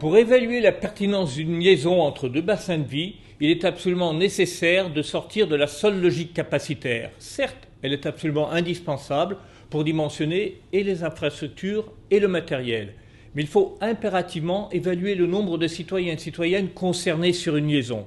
Pour évaluer la pertinence d'une liaison entre deux bassins de vie, il est absolument nécessaire de sortir de la seule logique capacitaire. Certes, elle est absolument indispensable pour dimensionner et les infrastructures et le matériel. Mais il faut impérativement évaluer le nombre de citoyens et de citoyennes concernés sur une liaison.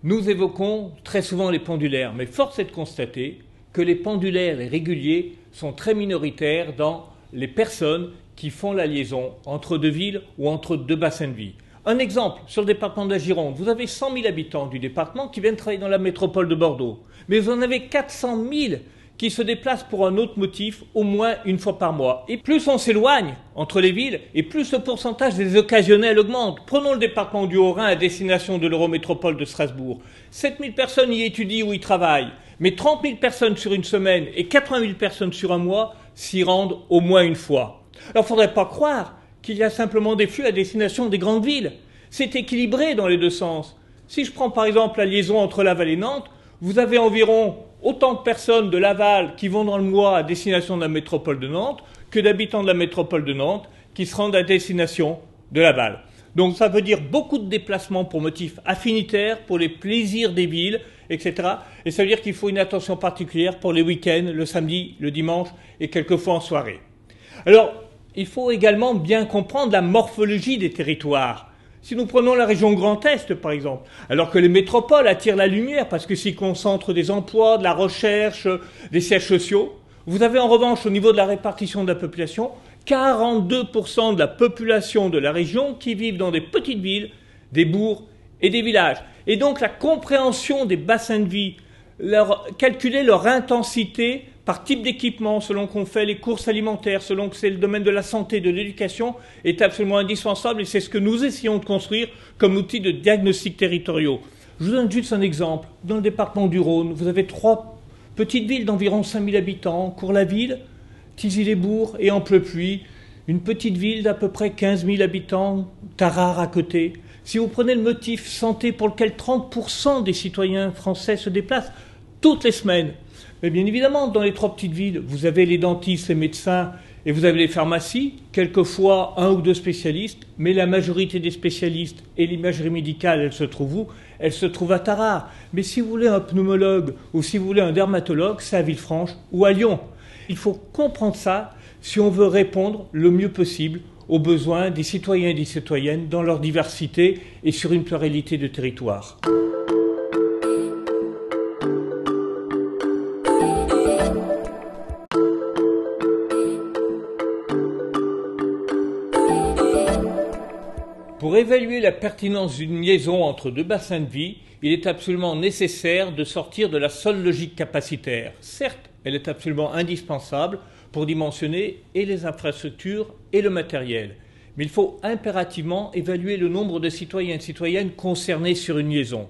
Nous évoquons très souvent les pendulaires, mais force est de constater que les pendulaires et réguliers sont très minoritaires dans les personnes qui font la liaison entre deux villes ou entre deux bassins de vie. Un exemple, sur le département de la Gironde, vous avez 100 000 habitants du département qui viennent travailler dans la métropole de Bordeaux. Mais vous en avez 400 000 qui se déplacent pour un autre motif au moins une fois par mois. Et plus on s'éloigne entre les villes, et plus le pourcentage des occasionnels augmente. Prenons le département du Haut-Rhin à destination de l'Eurométropole de Strasbourg. 7 000 personnes y étudient ou y travaillent, mais 30 000 personnes sur une semaine et 80 000 personnes sur un mois s'y rendent au moins une fois. Alors il ne faudrait pas croire qu'il y a simplement des flux à destination des grandes villes. C'est équilibré dans les deux sens. Si je prends par exemple la liaison entre Laval et Nantes, vous avez environ autant de personnes de Laval qui vont dans le mois à destination de la métropole de Nantes que d'habitants de la métropole de Nantes qui se rendent à destination de Laval. Donc ça veut dire beaucoup de déplacements pour motifs affinitaires, pour les plaisirs des villes, etc. Et ça veut dire qu'il faut une attention particulière pour les week-ends, le samedi, le dimanche et quelquefois en soirée. Alors, il faut également bien comprendre la morphologie des territoires. Si nous prenons la région Grand Est, par exemple, alors que les métropoles attirent la lumière parce que s'y concentrent des emplois, de la recherche, des sièges sociaux, vous avez en revanche au niveau de la répartition de la population, 42% de la population de la région qui vivent dans des petites villes, des bourgs et des villages. Et donc la compréhension des bassins de vie, calculer leur intensité par type d'équipement, selon qu'on fait les courses alimentaires, selon que c'est le domaine de la santé, de l'éducation, est absolument indispensable et c'est ce que nous essayons de construire comme outil de diagnostic territoriaux. Je vous donne juste un exemple. Dans le département du Rhône, vous avez 3 petites villes d'environ 5 000 habitants, Cours-la-Ville, Thizy-les-Bourgs et Amplepuis, une petite ville d'à peu près 15 000 habitants, Tarare à côté. Si vous prenez le motif santé pour lequel 30% des citoyens français se déplacent toutes les semaines, mais bien évidemment, dans les 3 petites villes, vous avez les dentistes, les médecins et vous avez les pharmacies, quelquefois 1 ou 2 spécialistes, mais la majorité des spécialistes et l'imagerie médicale, elle se trouve où? Elle se trouve à Tarare. Mais si vous voulez un pneumologue ou si vous voulez un dermatologue, c'est à Villefranche ou à Lyon. Il faut comprendre ça si on veut répondre le mieux possible aux besoins des citoyens et des citoyennes dans leur diversité et sur une pluralité de territoires. Pour évaluer la pertinence d'une liaison entre deux bassins de vie, il est absolument nécessaire de sortir de la seule logique capacitaire. Certes, elle est absolument indispensable pour dimensionner et les infrastructures et le matériel. Mais il faut impérativement évaluer le nombre de citoyens et de citoyennes concernés sur une liaison.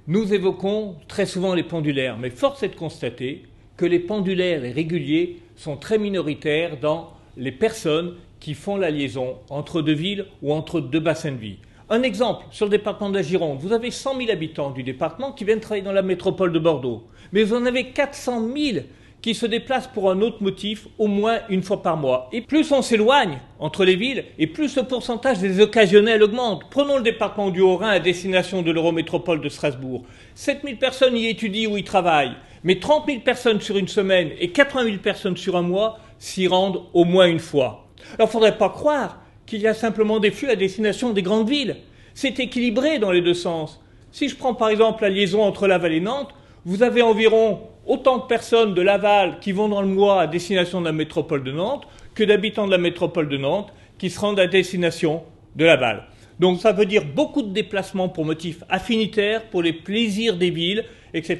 Nous évoquons très souvent les pendulaires, mais force est de constater que les pendulaires et réguliers sont très minoritaires dans les personnes qui font la liaison entre deux villes ou entre deux bassins de vie. Un exemple, sur le département de la Gironde, vous avez 100 000 habitants du département qui viennent travailler dans la métropole de Bordeaux. Mais vous en avez 400 000 qui se déplacent pour un autre motif au moins une fois par mois. Et plus on s'éloigne entre les villes, et plus le pourcentage des occasionnels augmente. Prenons le département du Haut-Rhin à destination de l'Eurométropole de Strasbourg. 7 000 personnes y étudient ou y travaillent, mais 30 000 personnes sur une semaine et 80 000 personnes sur un mois s'y rendent au moins une fois. Alors il ne faudrait pas croire qu'il y a simplement des flux à destination des grandes villes. C'est équilibré dans les deux sens. Si je prends par exemple la liaison entre Laval et Nantes, vous avez environ autant de personnes de Laval qui vont dans le mois à destination de la métropole de Nantes que d'habitants de la métropole de Nantes qui se rendent à destination de Laval. Donc ça veut dire beaucoup de déplacements pour motifs affinitaires, pour les plaisirs des villes, etc.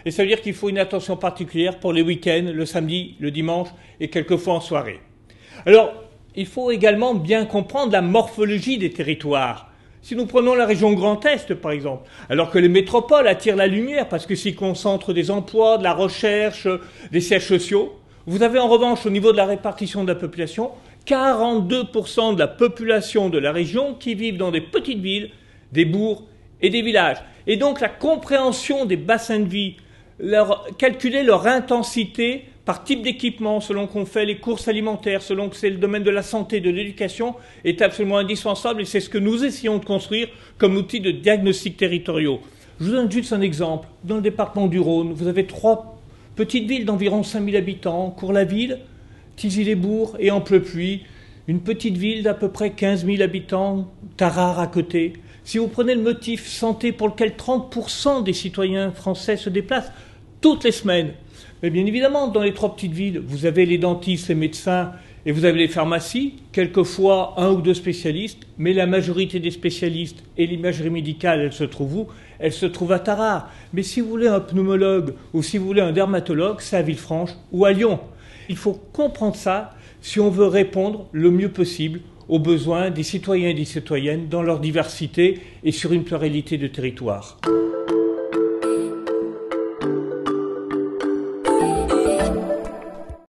Et ça veut dire qu'il faut une attention particulière pour les week-ends, le samedi, le dimanche et quelquefois en soirée. Alors, il faut également bien comprendre la morphologie des territoires. Si nous prenons la région Grand Est, par exemple, alors que les métropoles attirent la lumière parce que s'y concentrent des emplois, de la recherche, des sièges sociaux, vous avez en revanche au niveau de la répartition de la population, 42% de la population de la région qui vivent dans des petites villes, des bourgs et des villages. Et donc la compréhension des bassins de vie, calculer leur intensité par type d'équipement, selon qu'on fait les courses alimentaires, selon que c'est le domaine de la santé, de l'éducation, est absolument indispensable et c'est ce que nous essayons de construire comme outil de diagnostic territoriaux. Je vous donne juste un exemple. Dans le département du Rhône, vous avez 3 petites villes d'environ 5000 habitants, Cours-la-Ville, Thizy-les-Bourgs et Amplepuis, une petite ville d'à peu près 15 000 habitants, Tarare à côté. Si vous prenez le motif santé pour lequel 30% des citoyens français se déplacent toutes les semaines, mais bien évidemment, dans les 3 petites villes, vous avez les dentistes, les médecins et vous avez les pharmacies, quelquefois 1 ou 2 spécialistes, mais la majorité des spécialistes et l'imagerie médicale, elle se trouve où? Elle se trouve à Tarare. Mais si vous voulez un pneumologue ou si vous voulez un dermatologue, c'est à Villefranche ou à Lyon. Il faut comprendre ça si on veut répondre le mieux possible aux besoins des citoyens et des citoyennes dans leur diversité et sur une pluralité de territoires.